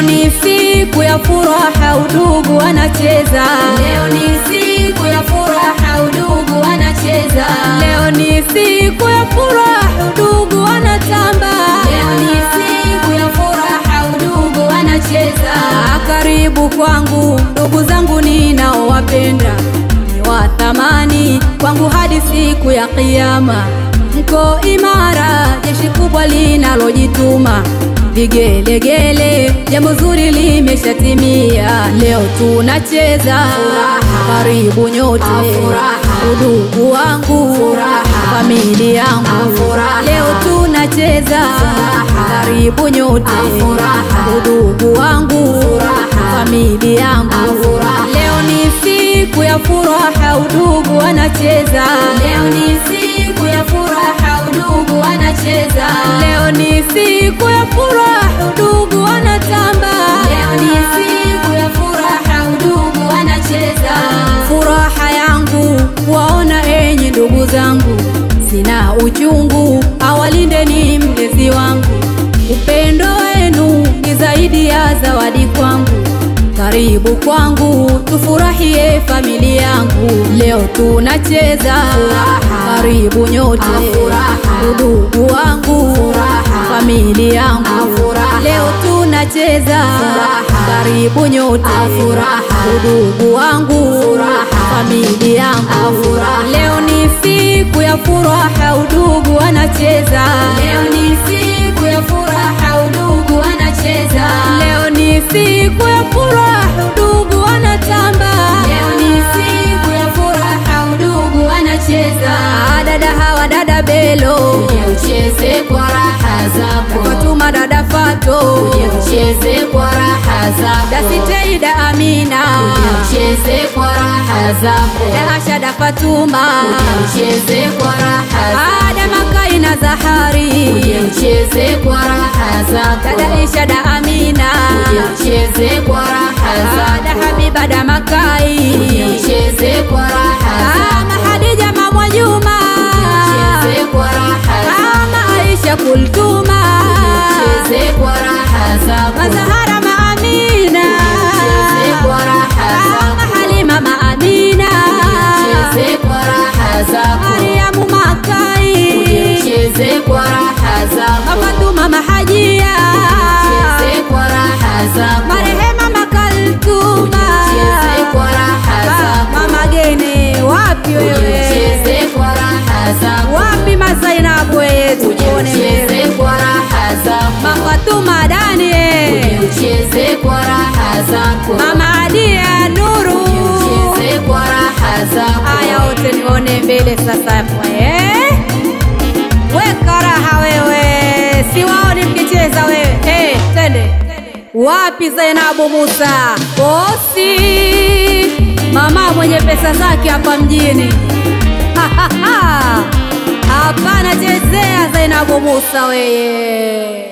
Leo ni siku ya furaha, udugu wanacheza. Leo ni siku ya furaha, udugu wanacheza. Leo ni siku ya furaha, udugu wanatamba. Leo ni siku ya furaha, udugu wanacheza. Karibu kwangu ndugu zangu ninaowapenda, ni wa thamani kwangu hadi siku ya kiyama. Mko imara, jeshi kubwa linalojituma, vigelegele, jambo zuri limeshatimia. Leo tunacheza furaha, karibu nyote furaha, udugu wangu furaha, familia yangu furaha. Leo tunacheza furaha, karibu nyote furaha, udugu wangu furaha, familia yangu furaha. Leo ni siku ya furaha, udugu wanacheza. Leo ni siku ya furaha, udugu wanacheza. Leo ni siku ya furaha, udugu wanatamba. Leo ni siku ya furaha, udugu wanacheza. Furaha yangu waona enyi ndugu zangu, sina uchungu, awalinde ni mlezi wangu. Upendo wenu ni zaidi ya zawadi kwangu, karibu kwangu tufurahie familia yangu. Leo tunacheza furaha, karibu nyote furaha, udugu wangu furaha, familia yangu furaha. Leo tunacheza furaha, karibu nyote furaha, udugu wangu furaha, familia yangu furaha. Leo ni siku ya furaha, udugu wanacheza. Leo ni siku ya furaha, udugu wanacheza. Leo ni siku ya furaha, udugu wanatamba. Leo ni siku ya furaha, udugu wanacheza. Dada hawa dada Belo, uje ucheze kwa raha zako. Fatuma dada Fato, uje ucheze kwa raha zako. Dasiteida Amina, uje ucheze kwa raha zako. Da Asha da Fatuma, uje ucheze kwa raha zako. Ada Makai na Zahari, uje ucheze kwa raha zako. Dada Isha da Amina, uje ucheze kwa raha zako. Da Habiba da Makai, uje ucheze kwa raha zako. Mahadija Mama Juma, ucheze kwa raha zako. Aisha Kultuma, ucheze kwa raha zako. Mazahara Maamina, ucheze kwa raha zako. Halima Maamina, ucheze kwa raha zako. Mariamu Makai, ucheze kwa raha zako. Fatuma Mahajia, ucheze kwa raha zako. Marehema Makaltuma, ucheze kwa raha zako. Mama Gene, wapi wewe? Ucheze kwa raha zako. Wapi Mazainabu wetu? Ucheze kwa raha zako. Mafatuma Daniel, ucheze kwa raha zako. Mama Adia Nuru, ucheze kwa raha zako. Haya wote nione mbele sasa hapo weka raha wewe, siwaoni mkicheza wewe. Twende. Wapi Zainabu Musa? Bosi, mama mwenye pesa zake hapa mjini. Hapana chezea Zainabu Musa wewe.